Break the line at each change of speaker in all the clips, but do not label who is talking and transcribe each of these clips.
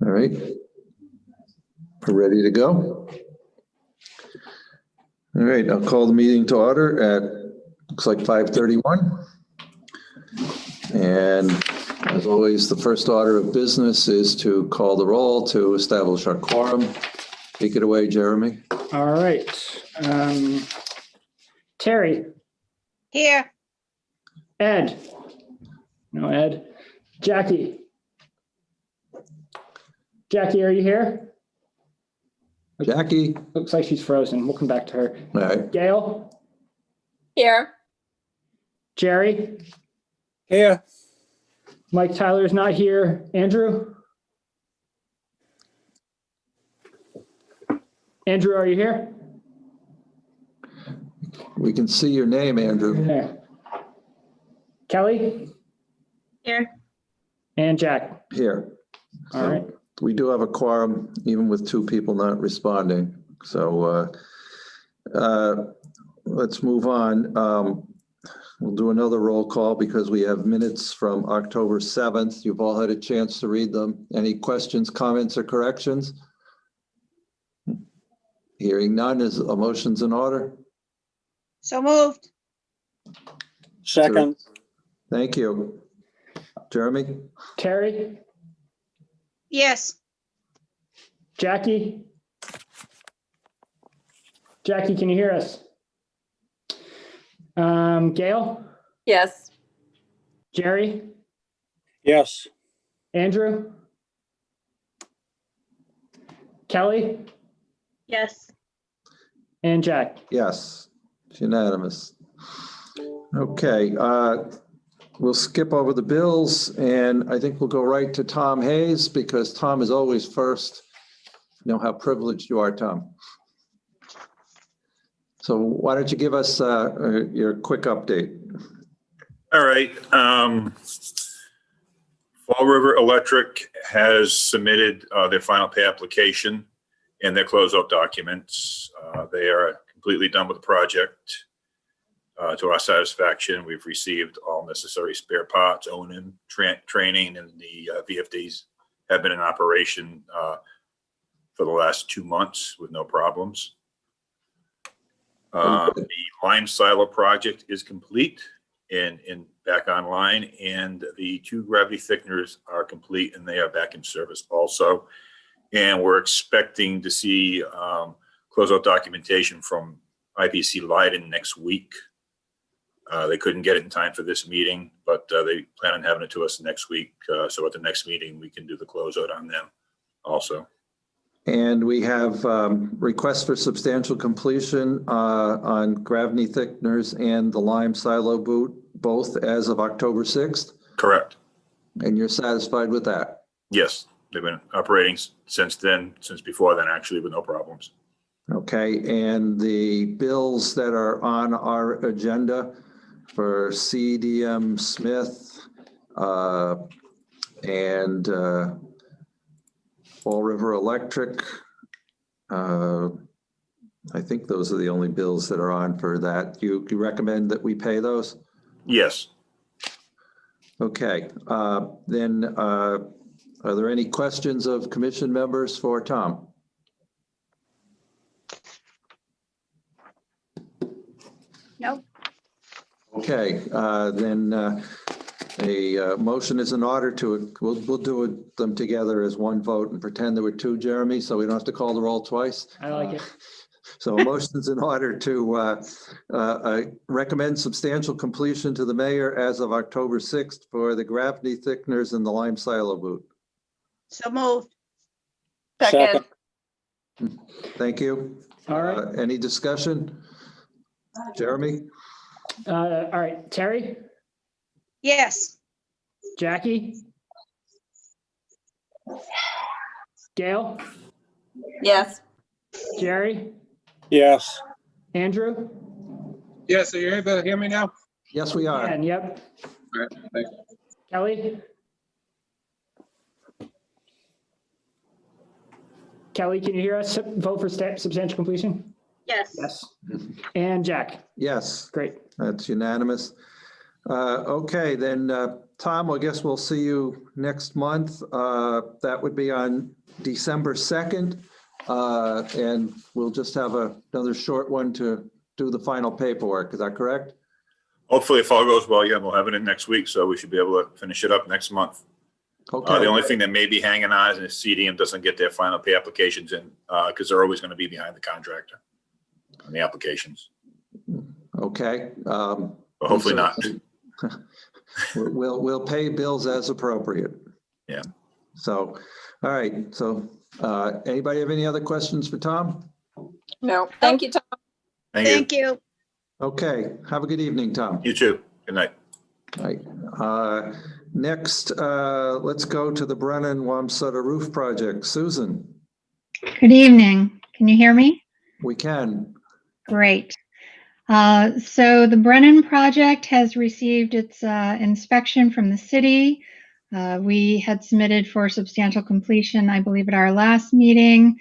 All right. We're ready to go. All right, I'll call the meeting to order at, looks like 5:31. And as always, the first order of business is to call the roll to establish our quorum. Take it away, Jeremy.
All right. Terry,
Here.
Ed. No, Ed. Jackie. Jackie, are you here?
Jackie.
Looks like she's frozen. We'll come back to her.
All right.
Gail.
Here.
Jerry.
Here.
Mike Tyler's not here. Andrew. Andrew, are you here?
We can see your name, Andrew.
There. Kelly
Here.
and Jack.
Here.
All right.
We do have a quorum, even with two people not responding. So let's move on. We'll do another roll call because we have minutes from October 7th. You've all had a chance to read them. Any questions, comments, or corrections? Hearing none, is a motion's in order?
So moved.
Second.
Thank you. Jeremy?
Terry,
Yes.
Jackie. Jackie, can you hear us? Gail,
Yes.
Jerry,
Yes.
Andrew, Kelly,
Yes.
and Jack.
Yes, it's unanimous. Okay, we'll skip over the bills and I think we'll go right to Tom Hayes because Tom is always first. You know how privileged you are, Tom. So why don't you give us your quick update?
All right. Fall River Electric has submitted their final pay application and their closeout documents. They are completely done with the project. To our satisfaction, we've received all necessary spare parts, O&M training, and the VFDs have been in operation for the last 2 months with no problems. The lime silo project is complete and back online, and the 2 gravity thickeners are complete and they are back in service also. And we're expecting to see closeout documentation from IPC Leiden next week. They couldn't get it in time for this meeting, but they plan on having it to us next week. So at the next meeting, we can do the closeout on them also.
And we have requests for substantial completion on gravity thickeners and the lime silo boot, both as of October 6th.
Correct.
And you're satisfied with that?
Yes, they've been operating since then, since before then, actually, with no problems.
Okay, and the bills that are on our agenda for CDM Smith and Fall River Electric, I think those are the only bills that are on for that. You recommend that we pay those?
Yes.
Okay, then are there any questions of commission members for Tom?
Nope.
Okay, then a motion is in order to, we'll do them together as one vote and pretend there were 2, Jeremy, so we don't have to call the roll twice.
I like it.
So a motion is in order to recommend substantial completion to the mayor as of October 6th for the gravity thickeners and the lime silo boot.
So moved.
Second.
Thank you.
All right.
Any discussion? Jeremy?
All right. Terry,
Yes.
Jackie, Gail,
Yes.
Jerry,
Yes.
Andrew,
Yes, are you able to hear me now?
Yes, we are.
and yep,
All right, thanks.
Kelly. Kelly, can you hear us? Vote for substantial completion?
Yes.
Yes. And Jack.
Yes,
Great.
that's unanimous. Okay, then, Tom, I guess we'll see you next month. That would be on December 2nd. And we'll just have another short one to do the final paperwork. Is that correct?
Hopefully, if all goes well, yeah, we'll have it in next week, so we should be able to finish it up next month.
Okay.
The only thing that may be hanging on is if CDM doesn't get their final pay applications in, because they're always going to be behind the contractor on the applications.
Okay.
But hopefully not.
We'll pay bills as appropriate.
Yeah.
So, all right. So, anybody have any other questions for Tom?
No, thank you, Tom.
Thank you.
Okay. Have a good evening, Tom.
You too. Good night.
All right. Next, let's go to the Brennan Wampsuta roof project. Susan,
Good evening. Can you hear me?
we can.
Great. So the Brennan project has received its inspection from the city. We had submitted for substantial completion, I believe, at our last meeting.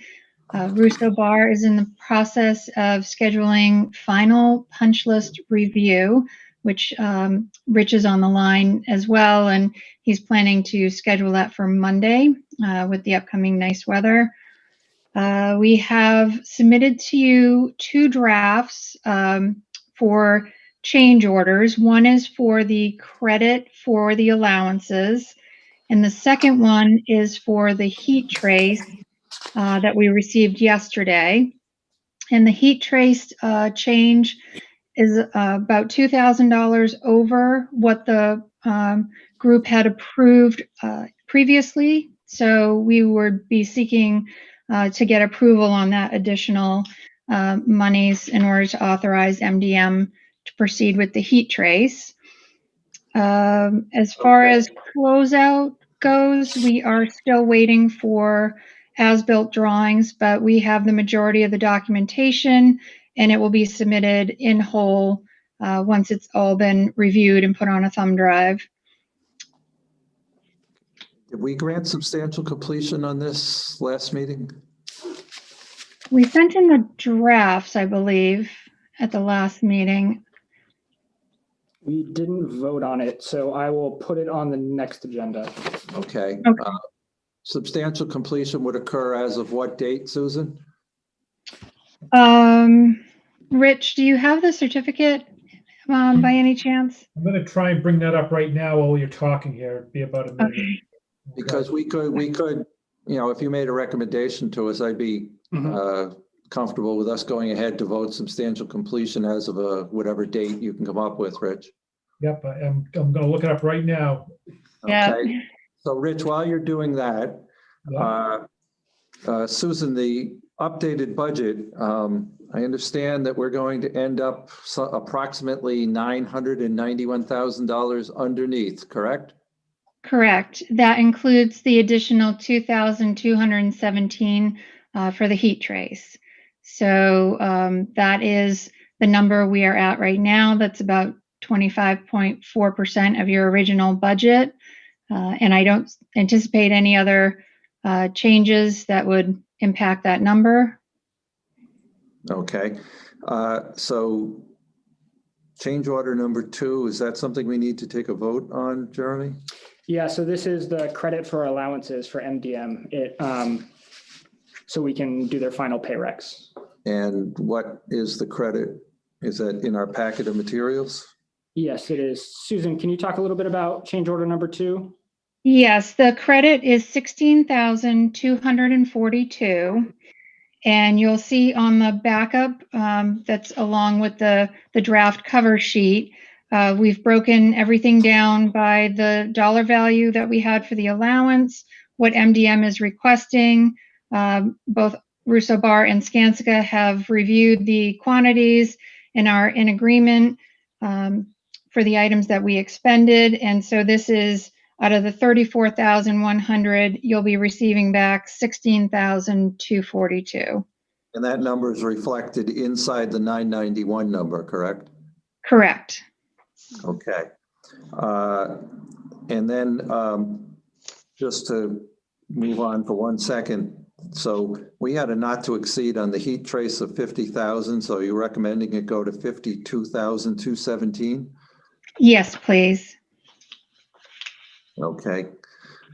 Russo Bar is in the process of scheduling final punch list review, which Rich is on the line as well, and he's planning to schedule that for Monday with the upcoming nice weather. We have submitted to you 2 drafts for change orders. One is for the credit for the allowances, and the second one is for the heat trace that we received yesterday. And the heat trace change is about $2,000 over what the group had approved previously. So we would be seeking to get approval on that additional monies in order to authorize MDM to proceed with the heat trace. As far as closeout goes, we are still waiting for as-built drawings, but we have the majority of the documentation, and it will be submitted in whole once it's all been reviewed and put on a thumb drive.
Did we grant substantial completion on this last meeting?
We sent in the drafts, I believe, at the last meeting.
We didn't vote on it, so I will put it on the next agenda.
Okay.
Okay.
Substantial completion would occur as of what date, Susan?
Rich, do you have the certificate by any chance?
I'm going to try and bring that up right now while you're talking here. It'd be about a minute.
Okay.
Because we could, if you made a recommendation to us, I'd be comfortable with us going ahead to vote substantial completion as of whatever date you can come up with, Rich.
Yep, I'm going to look it up right now.
Yeah.
Okay. So Rich, while you're doing that, Susan, the updated budget, I understand that we're going to end up approximately $991,000 underneath, correct?
Correct. That includes the additional 2,217 for the heat trace. So that is the number we are at right now. That's about 25.4% of your original budget. And I don't anticipate any other changes that would impact that number.
Okay. So change order number 2, is that something we need to take a vote on, Jeremy?
Yeah, so this is the credit for allowances for MDM. So we can do their final pay recs.
And what is the credit? Is that in our packet of materials?
Yes, it is. Susan, can you talk a little bit about change order number 2?
Yes, the credit is $16,242. And you'll see on the backup that's along with the draft cover sheet, we've broken everything down by the dollar value that we had for the allowance, what MDM is requesting. Both Russo Bar and Skanska have reviewed the quantities and are in agreement for the items that we expended. And so this is out of the 34,100, you'll be receiving back 16,242.
And that number is reflected inside the 991 number, correct?
Correct.
Okay. And then just to move on for 1 second. So we had a not to exceed on the heat trace of 50,000. So you're recommending it go to 52,217?
Yes, please.
Okay.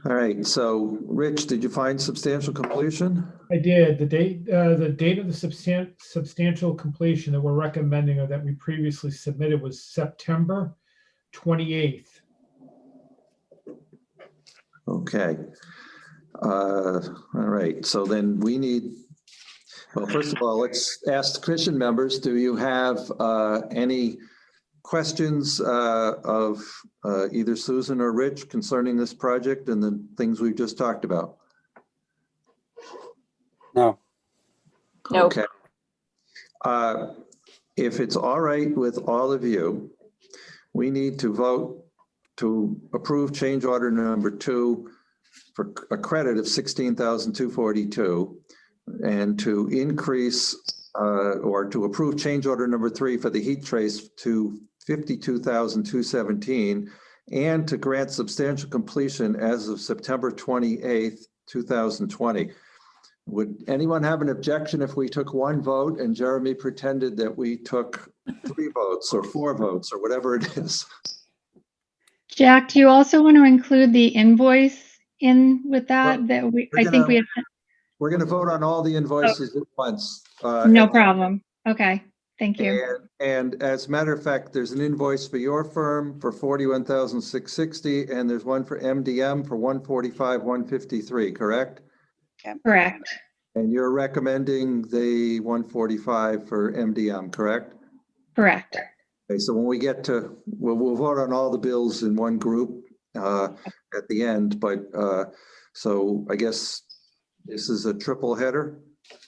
All right. So Rich, did you find substantial completion?
I did. The date of the substantial completion that we're recommending or that we previously submitted was September 28th.
Okay. All right. So then we need, well, first of all, let's ask the commission members, do you have any questions of either Susan or Rich concerning this project and the things we've just talked about?
No.
Nope.
Okay. If it's all right with all of you, we need to vote to approve change order number 2 for a credit of $16,242 and to increase or to approve change order number 3 for the heat trace to $52,217 and to grant substantial completion as of September 28th, 2020. Would anyone have an objection if we took one vote and Jeremy pretended that we took 3 votes or 4 votes or whatever it is?
Jack, do you also want to include the invoice in with that?
Well,
I think we have,
We're going to vote on all the invoices at once.
no problem. Okay, thank you.
And as a matter of fact, there's an invoice for your firm for $41,660, and there's one for MDM for $145,153, correct?
Correct.
And you're recommending the 145 for MDM, correct?
Correct.
Okay, so when we get to, we'll vote on all the bills in one group at the end, but so I guess this is a triple header.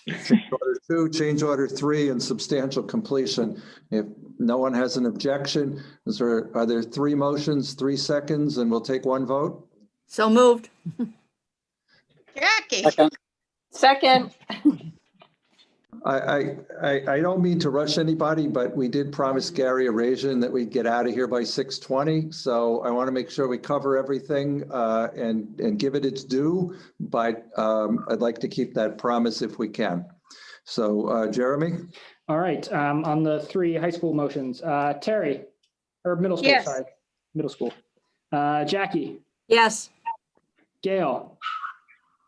Change order 2, change order 3, and substantial completion. If no one has an objection, are there 3 motions, 3 seconds, and we'll take one vote?
So moved.
Jackie.
Second.
I don't mean to rush anybody, but we did promise Gary Arazian that we'd get out of here by 6:20. So I want to make sure we cover everything and give it its due, but I'd like to keep that promise if we can. So Jeremy?
All right, on the 3 high school motions, Terry, or middle school,
Yes.
sorry, middle school. Jackie,
Yes.
Gail,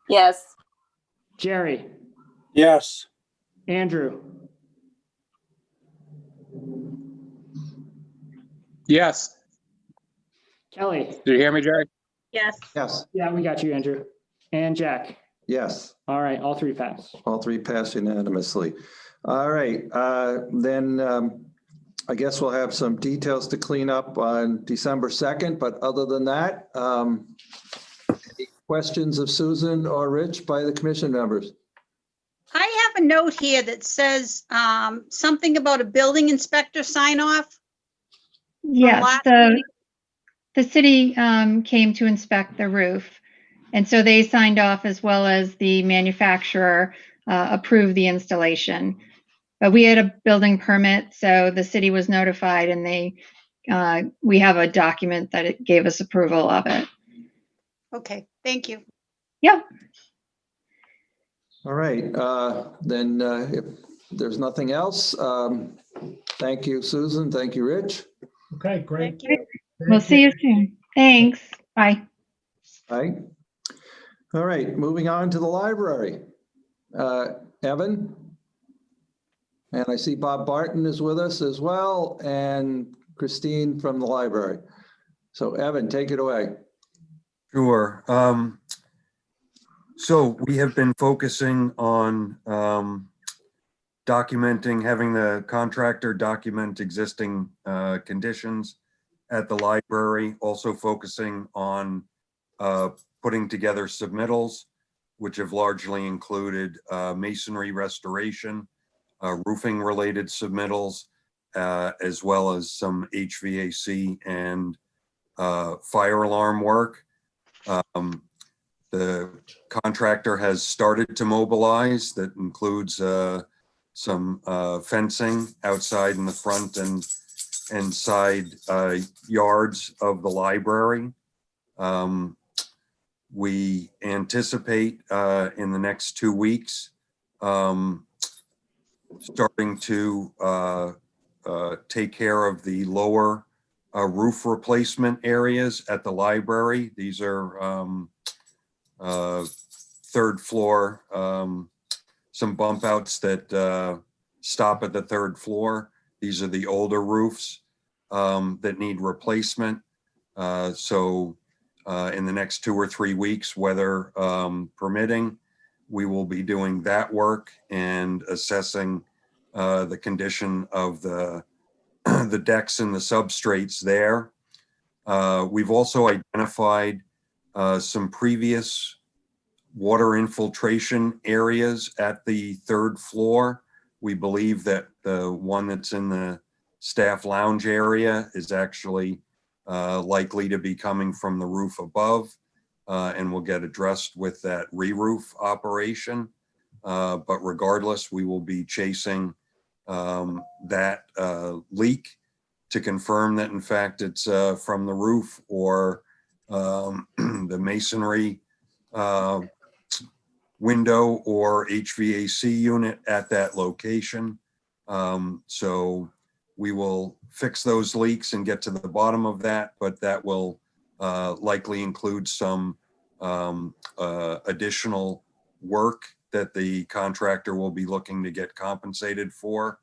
Yes.
Jerry,
Yes.
Andrew,
Yes.
Kelly.
Do you hear me, Jerry?
Yes.
Yes.
Yeah, we got you, Andrew. And Jack.
Yes.
All right, all 3 pass.
All 3 pass unanimously. All right, then I guess we'll have some details to clean up on December 2nd, but other than that, any questions of Susan or Rich by the commission members?
I have a note here that says something about a building inspector sign off.
Yes,
last
the city came to inspect the roof. And so they signed off as well as the manufacturer approved the installation. But we had a building permit, so the city was notified and we have a document that it gave us approval of it.
Okay, thank you.
Yep.
All right, then if there's nothing else, thank you, Susan. Thank you, Rich.
Okay, great.
Thank you.
We'll see you soon. Thanks. Bye.
Right. All right, moving on to the library. Evan? And I see Bob Barton is with us as well, and Christine from the library. So Evan, take it away.
Sure. So we have been focusing on documenting, having the contractor document existing conditions at the library, also focusing on putting together submittals, which have largely included masonry restoration, roofing related submittals, as well as some HVAC and fire alarm work. The contractor has started to mobilize. That includes some fencing outside in the front and side yards of the library. We anticipate in the next 2 weeks starting to take care of the lower roof replacement areas at the library. These are third floor, some bump outs that stop at the third floor. These are the older roofs that need replacement. So in the next 2 or 3 weeks, weather permitting, we will be doing that work and assessing the condition of the decks and the substrates there. We've also identified some previous water infiltration areas at the third floor. We believe that the one that's in the staff lounge area is actually likely to be coming from the roof above and will get addressed with that re-roof operation. But regardless, we will be chasing that leak to confirm that in fact it's from the roof or the masonry window or HVAC unit at that location. So we will fix those leaks and get to the bottom of that, but that will likely include some additional work that the contractor will be looking to get compensated for.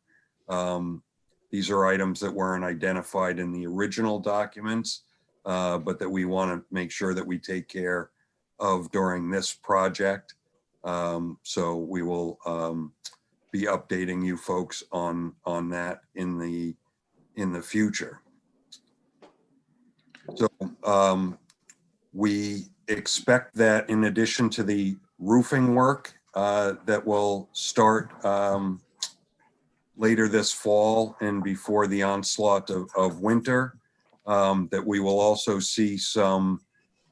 These are items that weren't identified in the original documents, but that we want to make sure that we take care of during this project. So we will be updating you folks on that in the future. So we expect that in addition to the roofing work that will start later this fall and before the onslaught of winter, that we will also see some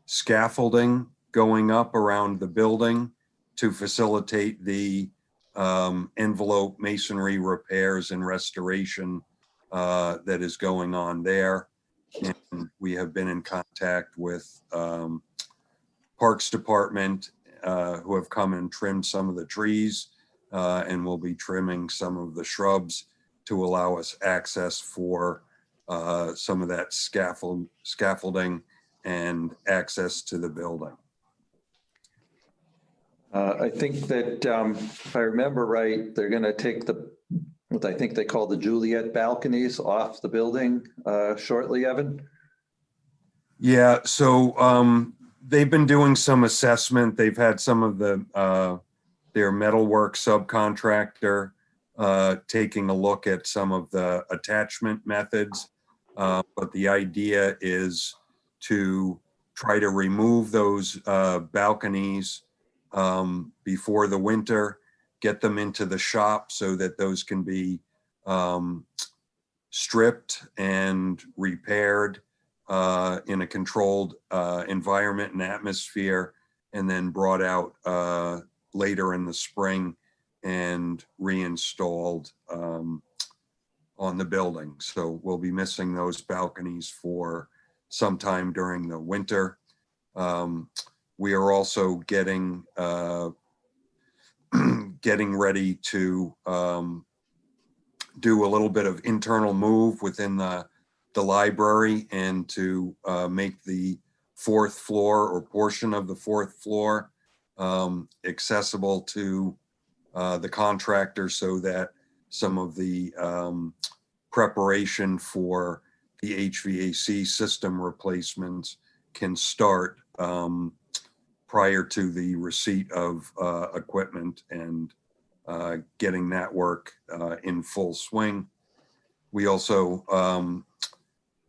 scaffolding going up around the building to facilitate the envelope masonry repairs and restoration that is going on there. And we have been in contact with Parks Department who have come and trimmed some of the trees and will be trimming some of the shrubs to allow us access for some of that scaffolding and access to the building.
I think that if I remember right, they're going to take what I think they call the Juliet balconies off the building shortly, Evan.
Yeah, so they've been doing some assessment. They've had some of their metalwork subcontractor taking a look at some of the attachment methods. But the idea is to try to remove those balconies before the winter, get them into the shop so that those can be stripped and repaired in a controlled environment and atmosphere, and then brought out later in the spring and reinstalled on the building. So we'll be missing those balconies for some time during the winter. We are also getting ready to do a little bit of internal move within the library and to make the fourth floor or portion of the fourth floor accessible to the contractor so that some of the preparation for the HVAC system replacements can start prior to the receipt of equipment and getting that work in full swing. We also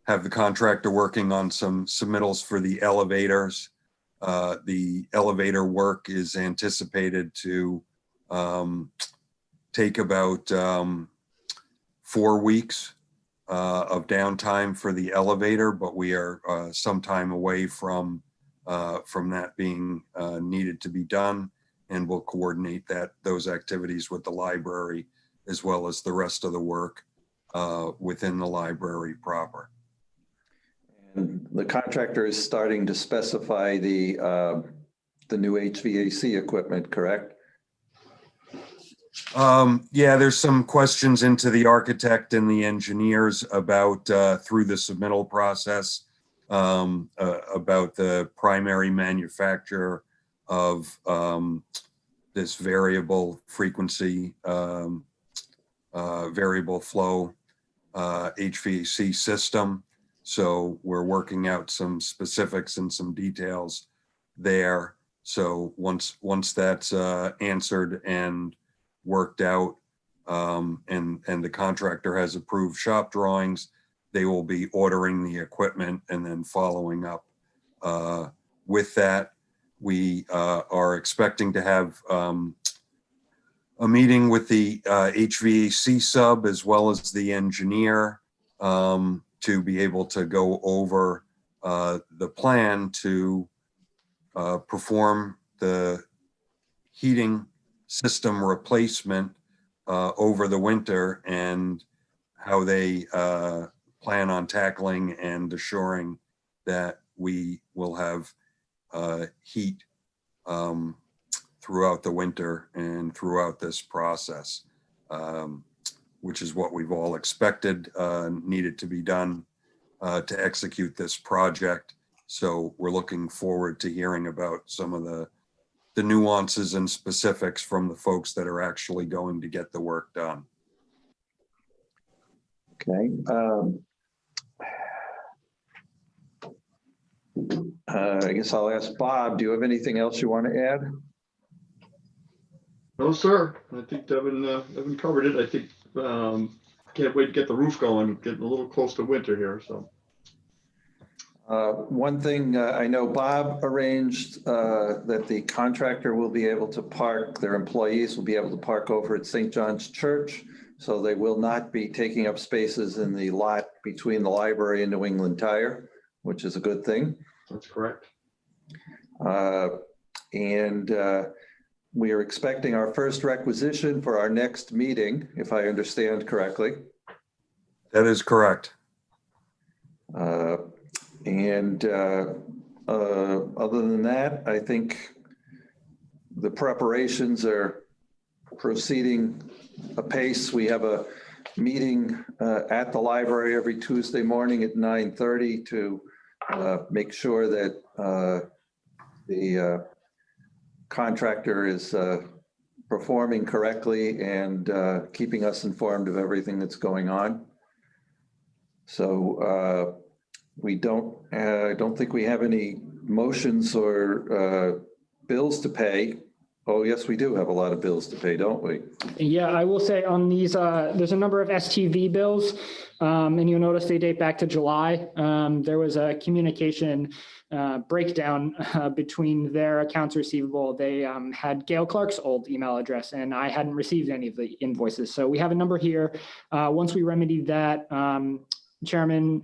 have the contractor working on some submittals for the elevators. The elevator work is anticipated to take about 4 weeks of downtime for the elevator, but we are some time away from that being needed to be done, and we'll coordinate those activities with the library as well as the rest of the work within the library proper.
And the contractor is starting to specify the new HVAC equipment, correct?
Yeah, there's some questions into the architect and the engineers about, through the submittal process, about the primary manufacturer of this variable frequency, variable flow HVAC system. So we're working out some specifics and some details there. So once that's answered and worked out, and the contractor has approved shop drawings, they will be ordering the equipment and then following up with that. We are expecting to have a meeting with the HVAC sub as well as the engineer to be able to go over the plan to perform the heating system replacement over the winter, and how they plan on tackling and assuring that we will have heat throughout the winter and throughout this process, which is what we've all expected needed to be done to execute this project. So we're looking forward to hearing about some of the nuances and specifics from the folks that are actually going to get the work done.
Okay. I guess I'll ask Bob, do you have anything else you want to add?
No, sir. I think Devin covered it. I think can't wait to get the roof going. Getting a little close to winter here, so.
One thing I know Bob arranged that the contractor will be able to park, their employees will be able to park over at St. John's Church. So they will not be taking up spaces in the lot between the library and New England Tire, which is a good thing.
That's correct.
And we are expecting our first requisition for our next meeting, if I understand correctly.
That is correct.
Other than that, I think the preparations are proceeding apace. We have a meeting at the library every Tuesday morning at 9:30 to make sure that the contractor is performing correctly and keeping us informed of everything that's going on. So we I don't think we have any motions or bills to pay. Oh, yes, we do have a lot of bills to pay, don't we?
Yeah, I will say on these, there's a number of STV bills, and you'll notice they date back to July. There was a communication breakdown between their accounts receivable. They had Gail Clark's old email address, and I hadn't received any of the invoices. So we have a number here. Once we remedied that, Chairman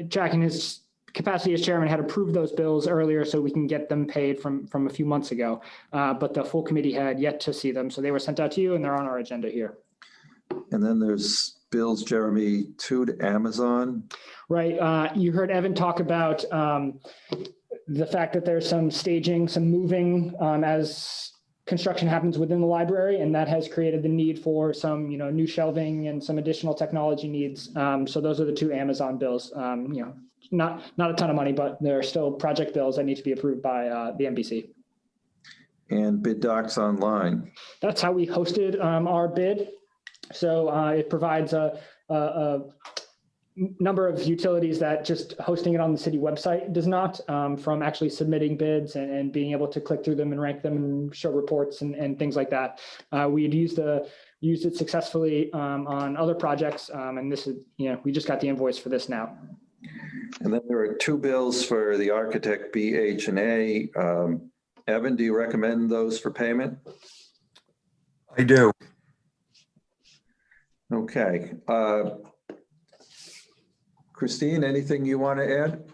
Jack, in his capacity as chairman, had approved those bills earlier so we can get them paid from a few months ago. But the full committee had yet to see them. So they were sent out to you and they're on our agenda here.
And then there's bills, Jeremy, to Amazon.
Right. You heard Evan talk about the fact that there's some staging, some moving as construction happens within the library, and that has created the need for some, new shelving and some additional technology needs. So those are the two Amazon bills. Not a ton of money, but there are still project bills that need to be approved by the NBC.
And bid docs online.
That's how we hosted our bid. So it provides a number of utilities that just hosting it on the city website does not, from actually submitting bids and being able to click through them and rank them and show reports and things like that. We had used it successfully on other projects, and this is, we just got the invoice for this now.
And then there are two bills for the architect BH&A. Evan, do you recommend those for payment?
I do.
Okay. Christine, anything you want to add?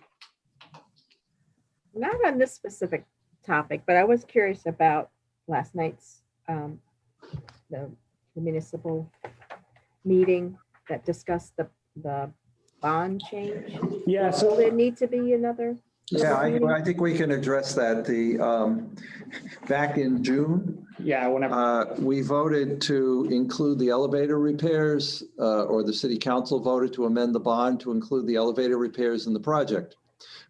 Not on this specific topic, but I was curious about last night's the municipal meeting that discussed the bond change.
Yeah.
Will there need to be another?
Yeah, I think we can address that. Back in June,
Yeah, whenever.
we voted to include the elevator repairs, or the city council voted to amend the bond to include the elevator repairs in the project.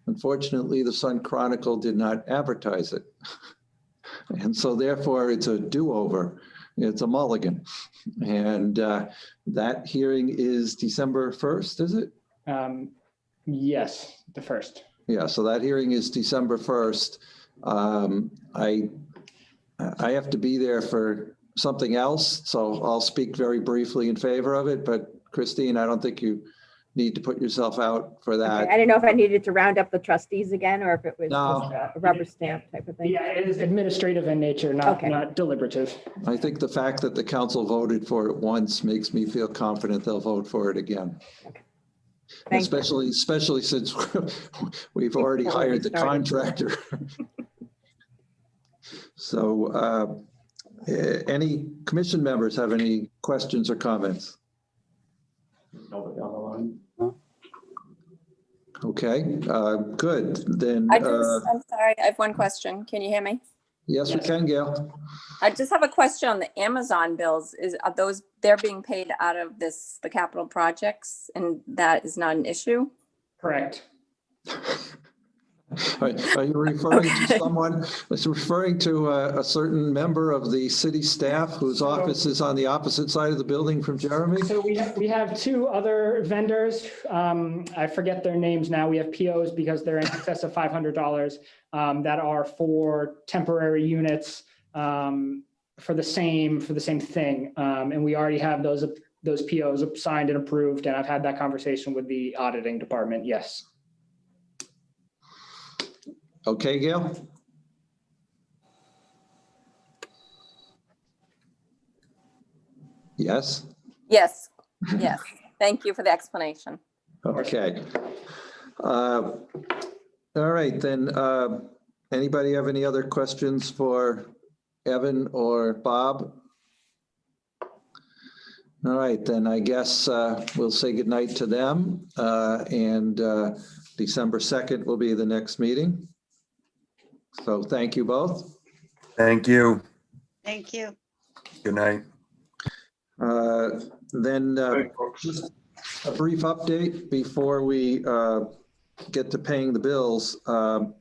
Unfortunately, the Sun Chronicle did not advertise it. And so therefore it's a do-over. It's a mulligan. And that hearing is December 1st, is it?
Yes, the first.
Yeah, so that hearing is December 1st. I have to be there for something else, so I'll speak very briefly in favor of it. But Christine, I don't think you need to put yourself out for that.
Okay, I didn't know if I needed to round up the trustees again, or if it was
No.
just a rubber stamp type of thing.
Yeah, it is administrative in nature, not,
Okay.
not deliberative.
I think the fact that the council voted for it once makes me feel confident they'll vote for it again.
Thank you.
Especially since we've already
Before we
hired the
started.
contractor. So any commission members have any questions or comments? Okay, good. Then,
I'm sorry, I have one question. Can you hear me?
yes, we can, Gail.
I just have a question on the Amazon bills. Are those, they're being paid out of the capital projects, and that is not an issue?
Correct.
Are you referring to someone, it's referring to a certain member of the city staff whose office is on the opposite side of the building from Jeremy?
So we have two other vendors. I forget their names now. We have POs because they're in excess of $500 that are for temporary units for the same thing. And we already have those POs signed and approved. And I've had that conversation with the auditing department. Yes.
Okay, Gail? Yes?
Yes, yes. Thank you for the explanation.
Okay. All right, then, anybody have any other questions for Evan or Bob? All right, then I guess we'll say goodnight to them, and December 2nd will be the next meeting. So thank you both.
Thank you.
Thank you.
Good night.
Then
Thanks, folks.
just a brief update before we get to paying the bills. For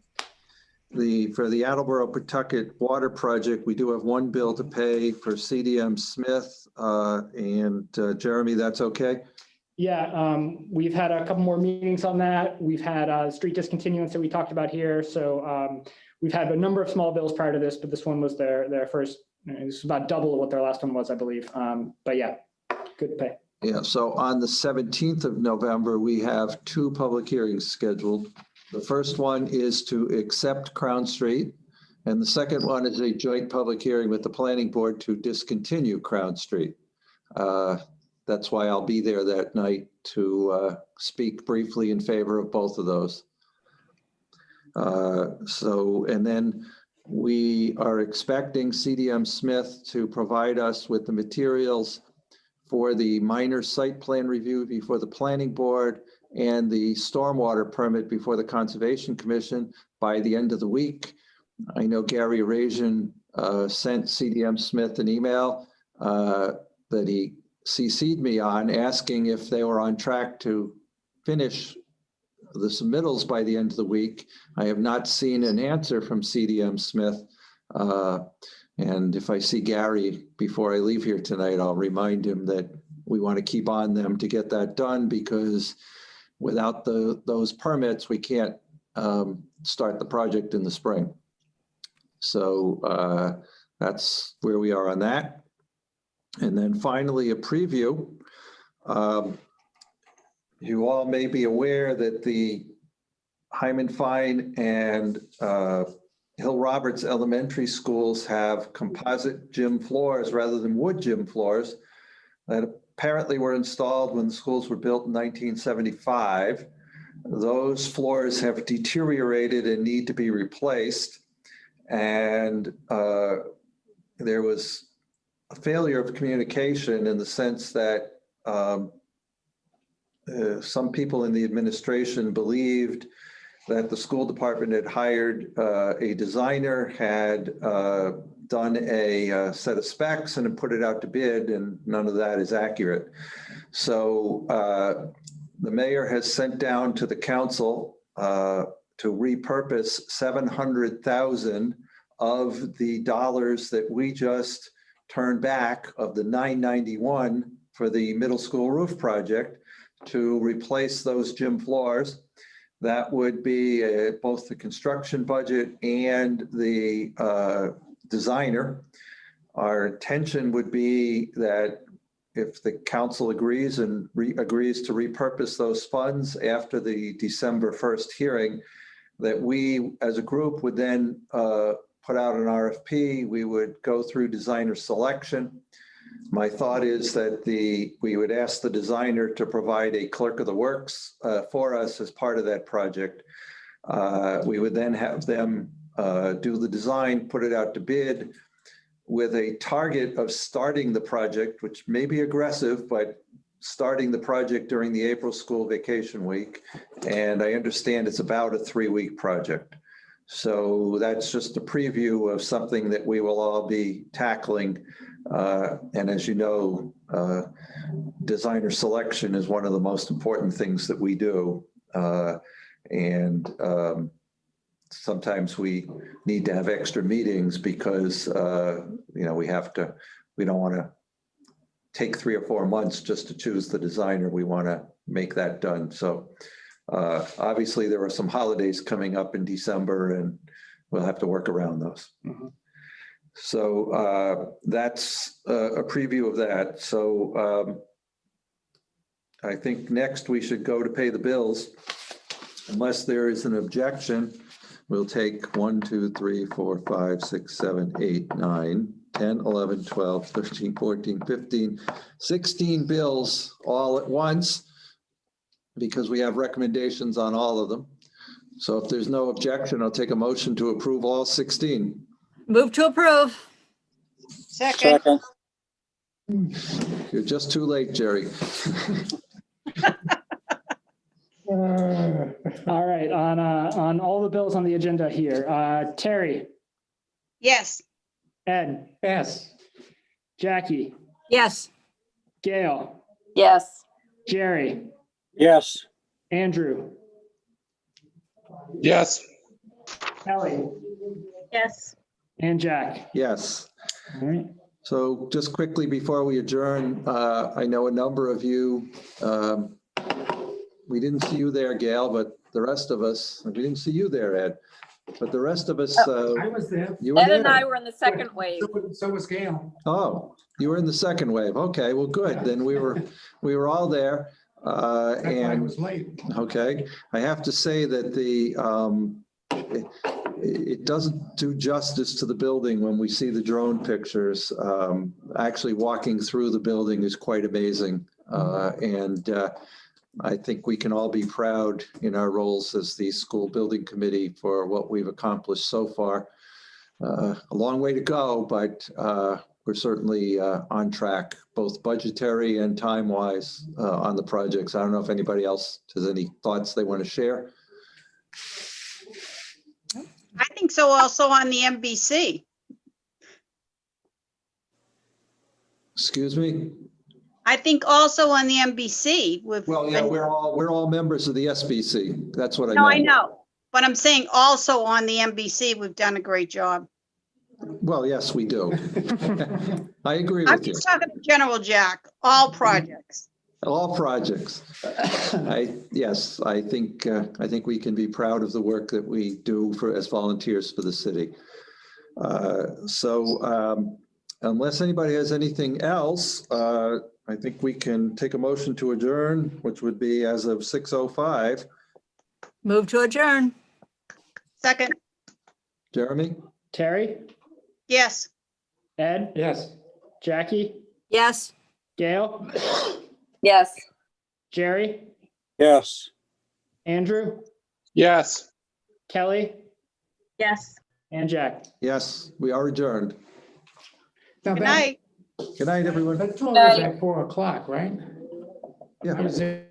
the Attleboro Pawtucket Water Project, we do have one bill to pay for CDM Smith. And Jeremy, that's okay?
Yeah, we've had a couple more meetings on that. We've had street discontinuance that we talked about here. So we've had a number of small bills prior to this, but this one was their first. This is about double of what their last one was, I believe. But yeah, good pay.
Yeah, so on the 17th of November, we have two public hearings scheduled. The first one is to accept Crown Street, and the second one is a joint public hearing with the planning board to discontinue Crown Street. That's why I'll be there that night to speak briefly in favor of both of those. And then we are expecting CDM Smith to provide us with the materials for the minor site plan review before the planning board and the stormwater permit before the Conservation Commission by the end of the week. I know Gary Rajan sent CDM Smith an email that he CC'd me on, asking if they were on track to finish the submittals by the end of the week. I have not seen an answer from CDM Smith. And if I see Gary before I leave here tonight, I'll remind him that we want to keep on them to get that done, because without those permits, we can't start the project in the spring. So that's where we are on that. And then finally, a preview. You all may be aware that the Hyman Fine and Hill Roberts Elementary Schools have composite gym floors rather than wood gym floors that apparently were installed when the schools were built in 1975. Those floors have deteriorated and need to be replaced. And there was a failure of communication in the sense that some people in the administration believed that the school department had hired a designer, had done a set of specs and had put it out to bid, and none of that is accurate. So the mayor has sent down to the council to repurpose 700,000 of the dollars that we just turned back of the 991 for the middle school roof project to replace those gym floors. That would be both the construction budget and the designer. Our intention would be that if the council agrees and agrees to repurpose those funds after the December 1st hearing, that we as a group would then put out an RFP. We would go through designer selection. My thought is that we would ask the designer to provide a clerk of the works for us as part of that project. We would then have them do the design, put it out to bid with a target of starting the project, which may be aggressive, but starting the project during the April school vacation week. And I understand it's about a 3-week project. So that's just a preview of something that we will all be tackling. And as you know, designer selection is one of the most important things that we do. Sometimes we need to have extra meetings because, we don't want to take 3 or 4 months just to choose the designer. We want to make that done. So obviously there are some holidays coming up in December and we'll have to work around those.
Mm-hmm.
So that's a preview of that. So I think next we should go to pay the bills. Unless there is an objection, we'll take 1, 2, 3, 4, 5, 6, 7, 8, 9, 10, 11, 12, 13, 14, 15, 16 bills all at once because we have recommendations on all of them. So if there's no objection, I'll take a motion to approve all 16.
Move to approve.
Second.
You're just too late, Jerry.
All right, on all the bills on the agenda here, Terry,
Yes.
Ed,
Yes.
Jackie,
Yes.
Gail,
Yes.
Jerry,
Yes.
Andrew,
Yes.
Kelly,
Yes.
and Jack.
Yes.
All right.
So just quickly before we adjourn, I know a number of you, we didn't see you there, Gail, but the rest of us, we didn't see you there, Ed, but the rest of us,
I was there.
you were
Ed and I
there.
were in the second wave.
So was Gail.
Oh, you were in the second wave. Okay, well, good. Then we were all there.
That's why I
And
was late.
okay, I have to say that it doesn't do justice to the building when we see the drone pictures. Actually walking through the building is quite amazing. I think we can all be proud in our roles as the school building committee for what we've accomplished so far. A long way to go, but we're certainly on track, both budgetary and time-wise on the projects. I don't know if anybody else has any thoughts they want to share.
I think so also on the MBC.
Excuse me?
I think also on the MBC.
Well, yeah, we're all members of the SBC. That's what I meant.
No, I know, but I'm saying also on the MBC, we've done a great job.
Well, yes, we do. I agree
I'm
with you.
just talking in general, Jack, all projects.
All projects. Yes, I think we can be proud of the work that we do as volunteers for the city. Unless anybody has anything else, I think we can take a motion to adjourn, which would be as of 6:05.
Move to adjourn.
Second,
Jeremy?
Terry,
yes.
Ed,
Yes.
Jackie,
Yes.
Gail,
Yes.
Jerry,
Yes.
Andrew,
Yes.
Kelly,
Yes.
and Jack.
Yes, we are adjourned.
Good night.
Good night, everyone.
That told us at 4 o'clock, right?
Yeah.
I was there